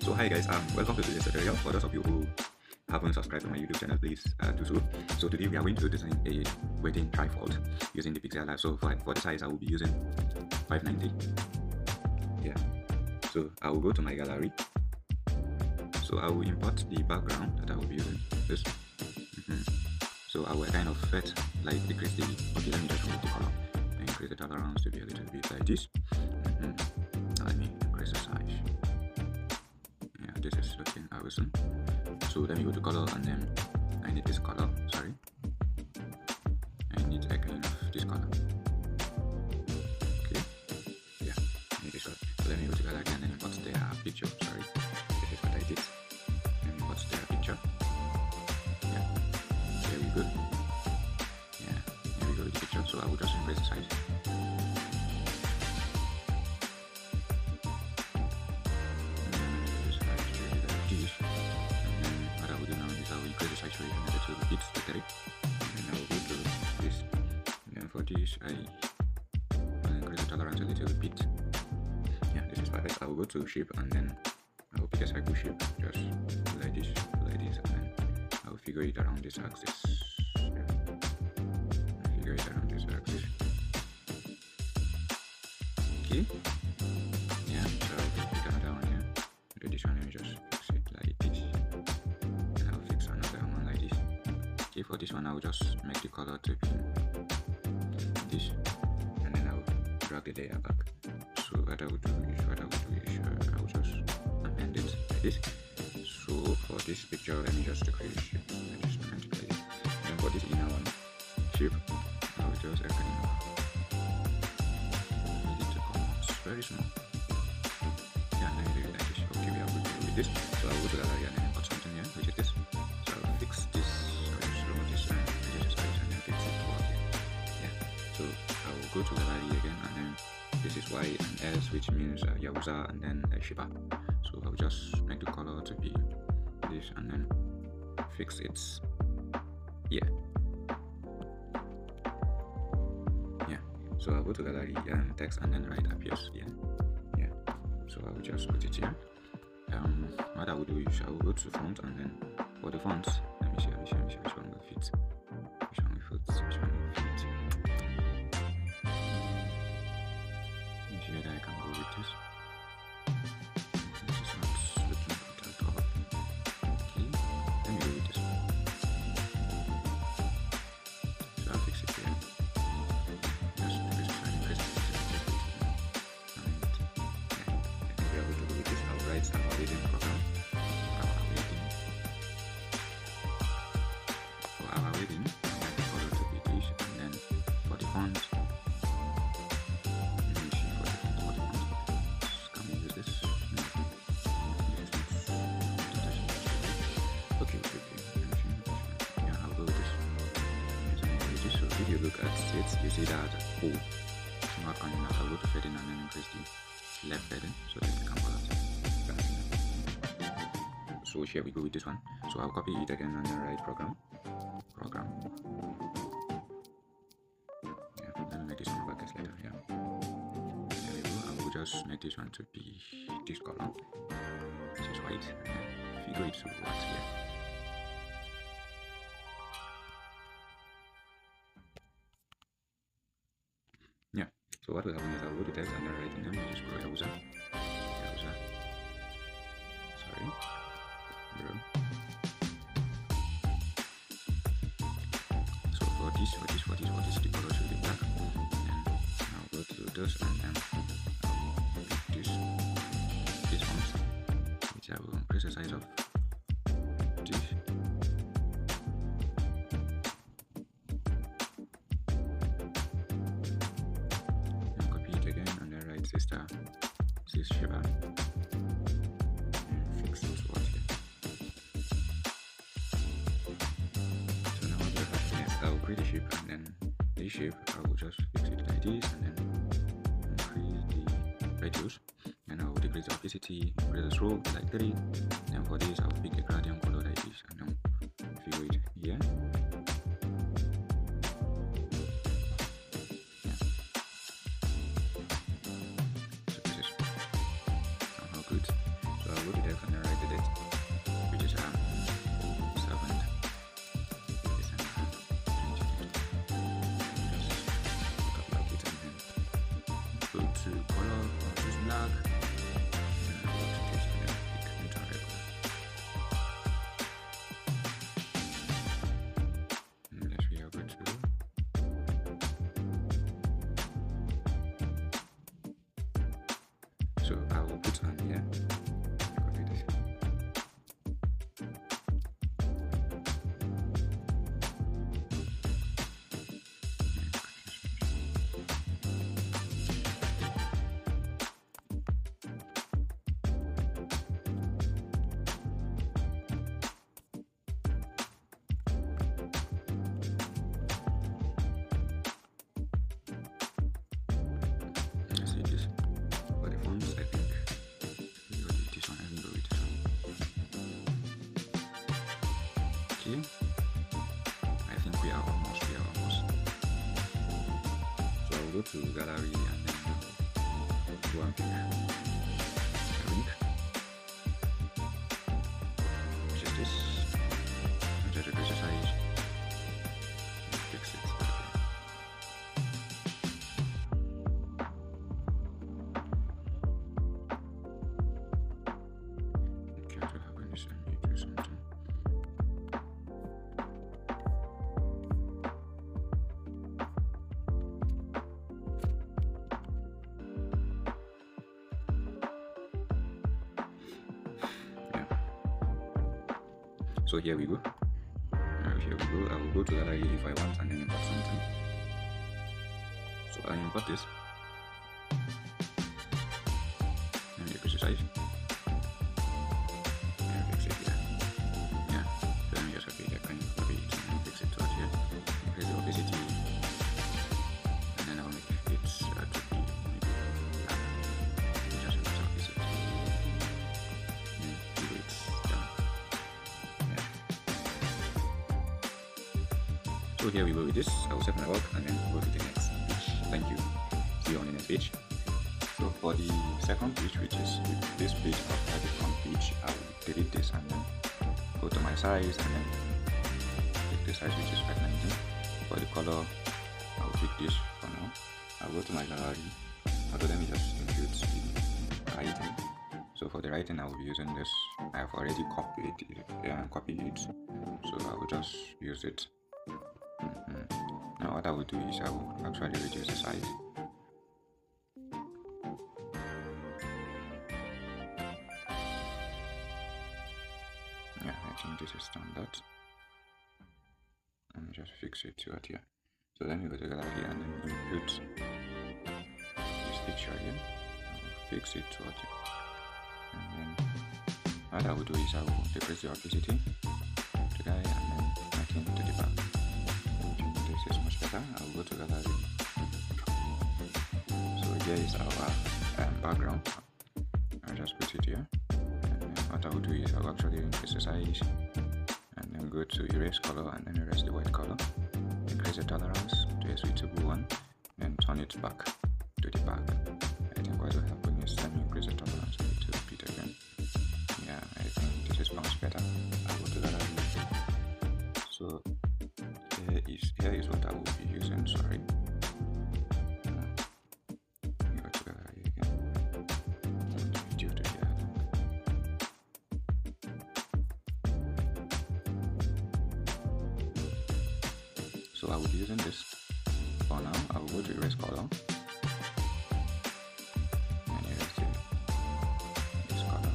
So hi guys, welcome to today's tutorial. For those of you who haven't subscribed to my YouTube channel, please do so. So today we are going to design a wedding trifold using the Pixellab. So for the size, I will be using 590. Yeah. So I will go to my gallery. So I will import the background that I will be using. This. So I will kind of fit, like, decrease the. Okay, let me just remove the color and increase the tolerance to be a little bit like this. Let me increase the size. Yeah, this is looking awesome. So let me go to color, and then I need this color. Sorry, I need a kind of this color. Okay, yeah, I need this one. So let me go to gallery and then import their picture. Sorry, this is what I did. Let me import their picture. Yeah, there we go. Yeah, there we go with the picture. So I will just increase the size. It's the 3, and I will go to this, and then for this I will increase the tolerance a little bit. Yeah, this is perfect. I will go to shape, and then I will pick a circle shape, just like this, and then I will figure it around this axis. Yeah, figure it around this axis. Okay. Yeah, so I will pick another one here. Do this one, let me just fix it like this. For this one, I will just make the color to be this, and then I will drag the layer back. So what I will do is, I will just amend it like this. So for this picture, let me just decrease the shape. I just amend it like this. Then for this inner one shape, I will just kind of need it to come out very small. Yeah, let me do it like this. Okay, we are good with this. So I will go to the gallery and then import something here, which is this. So I will fix this. Go to gallery again, and then this is Y and S, which means Yahuza, and then Shiba. So I'll just make the color to be this, and then fix it. Yeah. So I'll go to gallery and text, and then right appears. Yeah. So I will just put it here. What I will do is I will go to font, and then for the fonts, let me see which one will fit. Which one will fit? Whether I can go with this. This is not looking good at all. Okay, let me go with this. So I'll fix it here. Just increase it. And yeah, I think we are going to go with this. I'll write our wedding program. For our wedding, I like the color to be this, and then for the font. If you look at it, you see that it's not on enough. I'll go to fading and then increase the left fading so that it can balance. So here we go with this one. So I'll copy it again and then write program. Yeah, let me make this one back later. Yeah. There we go. I will just make this one to be this color. This is white. Yeah. Figure it to white here. Yeah, so what will happen is I'll go to text and then write the name, just go Yahuza. Sorry, bro. So for this, the color should be black. And I'll go to this, and then I'll pick this font, which I will increase the size of this. Sister, this Shiba, and fix it what here. So now what will happen is I will create a shape, and then this shape I will just fix it like this, and then increase the radius, and I will decrease the opacity, increase the stroke like 3. Then for this I will pick a gradient color like this, and then figure it here. go to text and then write the date, which is 7th December 2020. Just copy it and then go to color, choose black, and go to text and then pick neutral regular. And yes, we are good to go. So I will put on here. Copy this. See this. For the fonts, I think we go with this one. I will go with this one. Okay. I think we are almost. So I'll go to gallery and then go and pick a link. Which is this. And just replace the size. Fix it. Okay, what happened is let me do something. Yeah. So here we go. Here we go. I will go to gallery if I want and then import something. So I import this. And increase the size. And fix it here. Yeah. So let me just copy it. I can copy it and then fix it right here. Increase the opacity. And then I'll make it to be maybe black. Just increase the opacity. And do it down. Yeah. So here we go with this. I will save my work and then go to the next page. Thank you. See you on the next page. So for the second page, which is this page after the front page, I will delete this and then go to my size and then pick the size, which is 519. For the color, I will pick this for now. I'll go to my gallery. Although let me just include the writing. So for the writing, I will be using this. I have already copied it. So I will just use it. Now what I will do is I will actually reduce the size. Yeah, I think this is standard. Let me just fix it to right here. So let me go to gallery and then input this picture again. I will fix it to right here. And then what I will do is I will decrease the opacity to guy and then make it to the back. This is much better. I will go to gallery. So here is our background. I'll just put it here. And then what I will do is I will actually increase the size and then go to erase color and then erase the white color. Increase the tolerance to a suitable one. Then turn it back to the back. I think what will happen is let me increase the tolerance a little bit again. Yeah, I think this is much better. I'll go to gallery. So here is what I will be using. Sorry. Let me go to gallery again. Video to here. So I will be using this for now. I will go to erase color. And erase this color.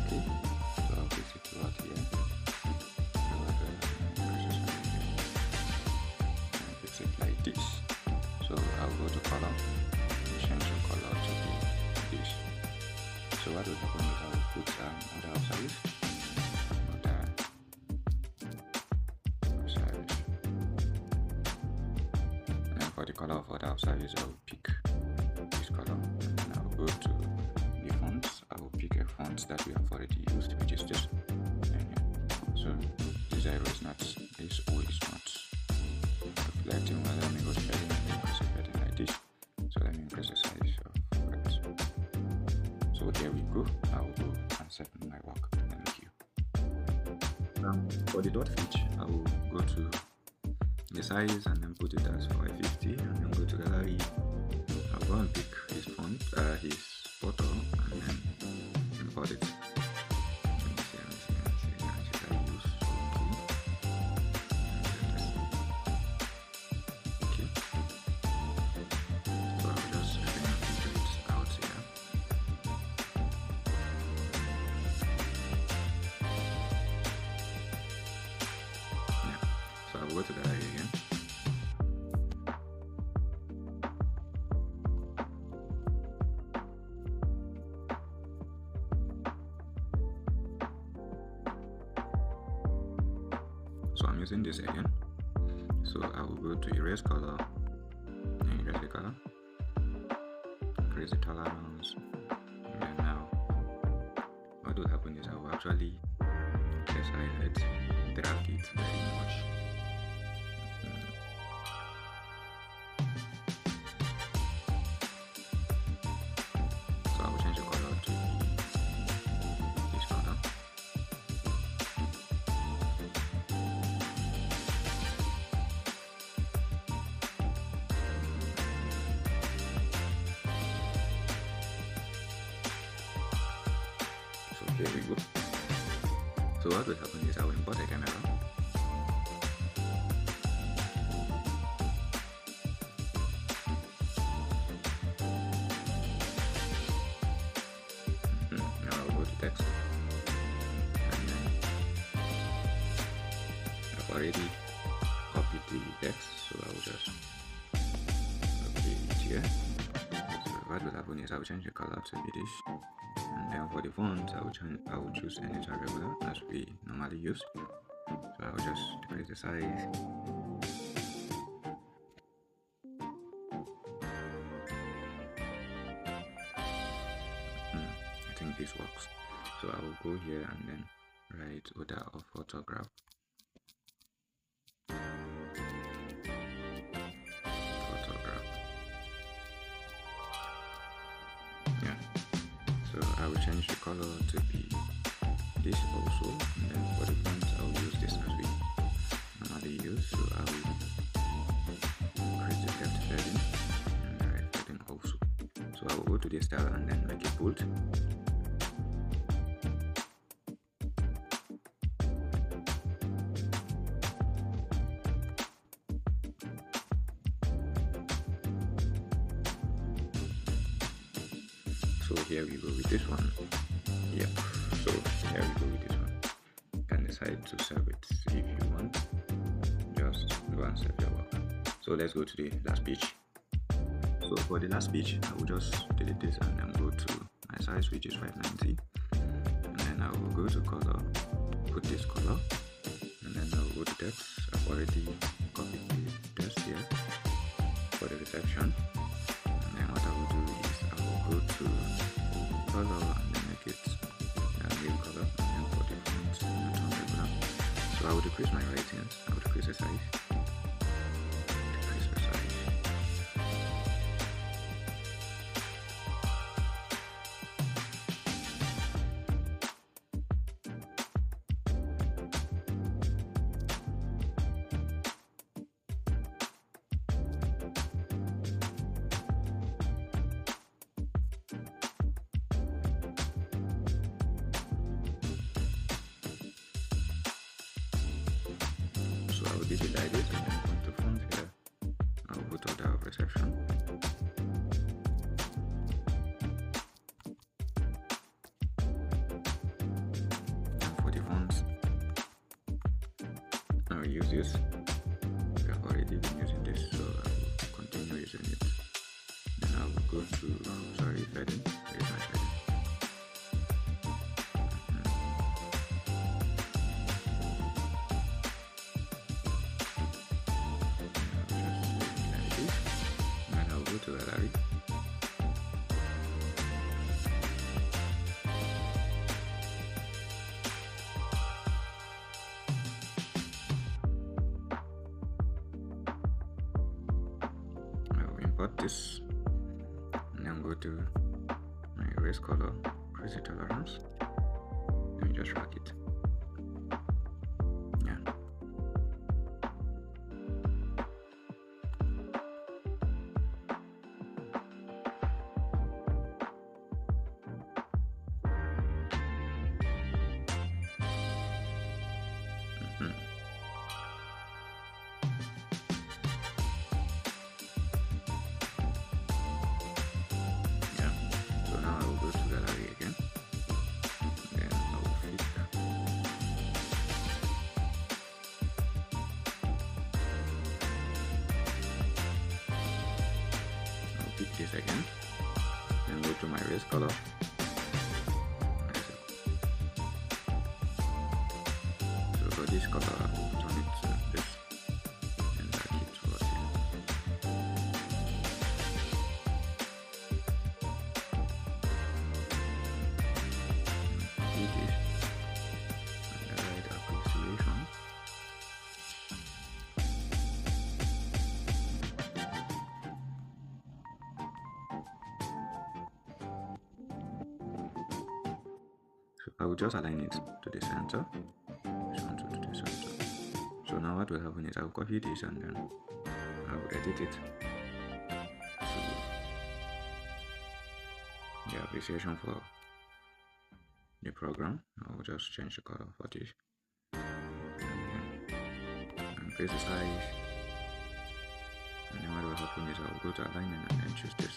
Okay. So I'll fix it to right here. Like this. So I'll go to color and change the color to be this. So what will happen is I will put other outsides. And for the color for the outsides, I will pick this color and then I will go to the fonts. I will pick a font that we have already used, which is this. So the 0 is not, this O is not. Reflecting, well, let me go to heading and increase the heading like this. So let me increase the size of it. So here we go. I will go and set my work. Thank you. For the dot fetch, I will go to the size and then put it as 550, and then go to gallery. I'll go and pick his font, his photo, and then import it. Go to gallery again. So I'm using this again. So I will go to erase color and erase the color, increase the tolerance, and then now what will happen is I will actually highlight drag it very much. So I will change the color to this color. So here we go. So what will happen is I will import a camera. Now I'll go to text, and then I've already copied the text, so I will just copy it here. So what will happen is I will change the color to British, and then for the font I will choose anytime regular as we normally use. So I will just decrease the size. I think this works. So I will go here and then write order of photograph. Yeah. So I will change the color to be this also, and then for the font I will use this as we normally use. So I will create the depth heading and the right heading also. So I will go to the style and then make it bold. So here we go with this one. Yep. So here we go with this one. You can decide to save it if you want. Just go and save your work. So let's go to the last page. So for the last page, I will just delete this and then go to my size, which is 590. And then I will go to color, put this color, and then I will go to text. I've already copied the text here for the reception. And then what I will do is I will go to color and then make it a new color, and then for the font turn regular. So I will decrease my writings, I will decrease the size, decrease the size. So I will digitize it and then come to font here. I will put order of reception. And for the fonts, I will use this. We have already been using this, so I will continue using it. Then I will go to, heading. Here's my heading. To gallery. I will import this and then go to my erase color, increase the tolerance. and just drag it. Yeah. So now I will go to gallery again. Then I will fit that. I'll pick this again. Then go to my race color. So for this color, I will turn it to this and drag it towards here. It is and the right appreciation. So I will just align it to the center. This one to the center. So now what will happen is I will copy this and then I will edit it to the appreciation for the program. I will just change the color for this and increase the size. And then what will happen is I will go to alignment and then choose this.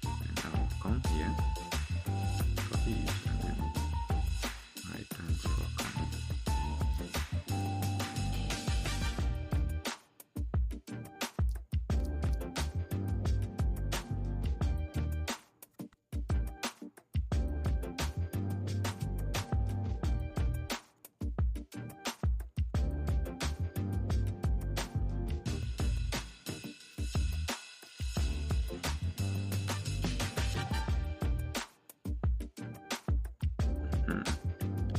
And I will come here, copy it, and then right hand for come.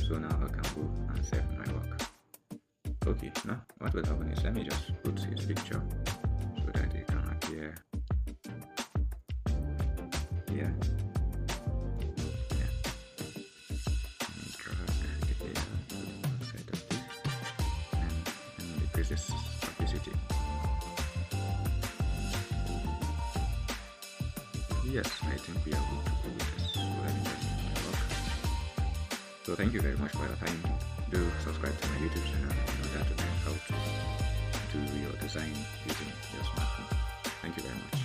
So now I can go and save my work. Okay, now what will happen is let me just put his picture so that it can appear here. Yeah. And drag it here to the outside of this and decrease this opacity. Yes, I think we are good to go with this. So let me just do my work. So thank you very much for your time. Do subscribe to my YouTube channel in order to learn how to do your design using your smartphone. Thank you very much.